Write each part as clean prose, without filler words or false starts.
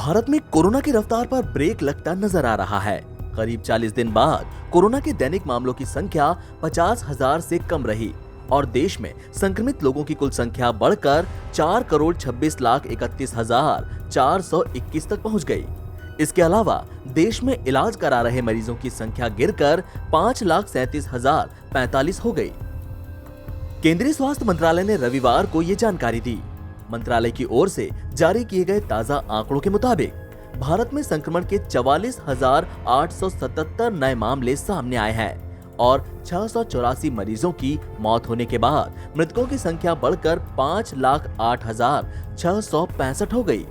भारत में कोरोना की रफ्तार पर ब्रेक लगता नजर आ रहा है। करीब 40 दिन बाद कोरोना के दैनिक मामलों की संख्या 50,000 से कम रही और देश में संक्रमित लोगों की कुल संख्या बढ़कर 4,26,31,421 तक पहुंच गई। इसके अलावा देश में इलाज करा रहे मरीजों की संख्या गिरकर 5,37,045 हो गई। केंद्रीय स्वास्थ्य मंत्रालय ने रविवार को ये जानकारी दी। मंत्रालय की ओर से जारी किए गए ताजा आंकड़ों के मुताबिक भारत में संक्रमण के 44,877 नए मामले सामने आए हैं और 684 मरीजों की मौत होने के बाद मृतकों की संख्या बढ़कर 5,08,665 हो गई।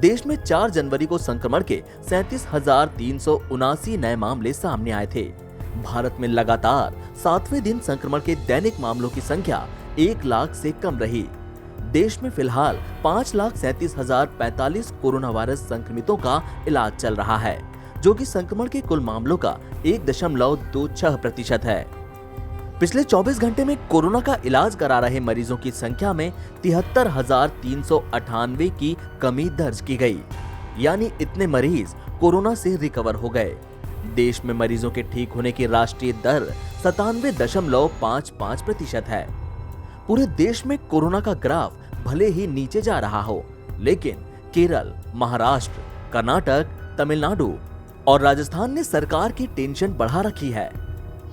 देश में 4 जनवरी को संक्रमण के 37,379 नए मामले सामने आए थे। भारत में लगातार 7वें दिन संक्रमण के दैनिक मामलों की संख्या 1 लाख से कम रही। देश में फिलहाल 5,37,045 कोरोना वायरस संक्रमितों का इलाज चल रहा है, जो कि संक्रमण के कुल मामलों का 1.26% है। पिछले 24 घंटे में कोरोना का इलाज करा रहे मरीजों की संख्या में 73,398 की कमी दर्ज की गई, यानी इतने मरीज कोरोना से रिकवर हो गए। देश में मरीजों के ठीक होने की राष्ट्रीय दर 97.55% है। पूरे देश में कोरोना का ग्राफ भले ही नीचे जा रहा हो, लेकिन केरल, महाराष्ट्र, कर्नाटक, तमिलनाडु और राजस्थान ने सरकार की टेंशन बढ़ा रखी है।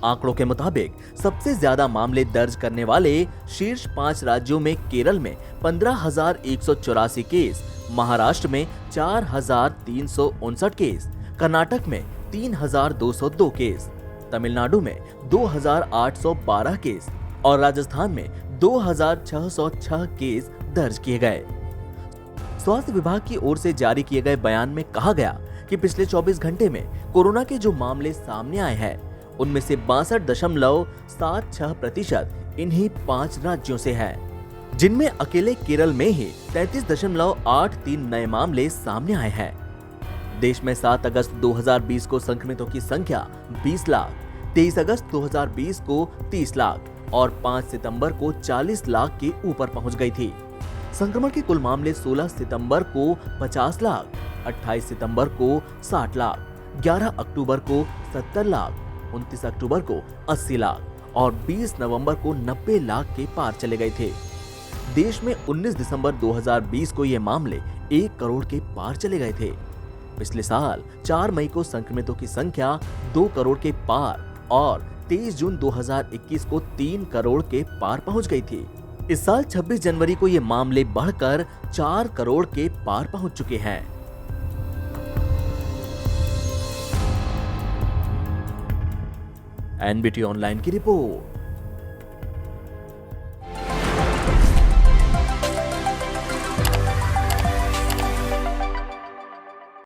आंकड़ों के मुताबिक सबसे ज्यादा मामले दर्ज करने वाले शीर्ष 5 राज्यों में केरल में 15,184 केस, महाराष्ट्र में 4,359 केस, कर्नाटक में 3,202 केस, तमिलनाडु में 2,812 केस और राजस्थान में 2,606 केस दर्ज किए गए। स्वास्थ्य विभाग की ओर से जारी किए गए बयान में कहा गया कि पिछले 24 घंटे में कोरोना के जो मामले सामने आए हैं, उनमें से 62.76% इन्हीं 5 राज्यों से है, जिनमें अकेले केरल में ही 33.83 नए मामले सामने आए हैं। देश में 7 अगस्त 2020 को संक्रमितों की संख्या 20 लाख, 23 अगस्त 2020 को 30 लाख और 5 सितंबर को 40 लाख के ऊपर पहुंच गई थी। संक्रमण के कुल मामले 16 सितंबर को 50 लाख, 28 सितंबर को 60 लाख, 11 अक्टूबर को 70 लाख, 29 अक्टूबर को 80 लाख और 20 नवंबर को 90 लाख के पार चले गए थे। देश में 19 दिसंबर 2020 को ये मामले 1 करोड़ के पार चले गए थे। पिछले साल 4 मई को संक्रमितों की संख्या 2 करोड़ के पार और 23 जून 2021 को 3 करोड़ के पार पहुंच गई थी। इस साल 26 जनवरी को ये मामले बढ़कर 4 करोड़ के पार पहुंच चुके हैं। एनबीटी ऑनलाइन की रिपोर्ट।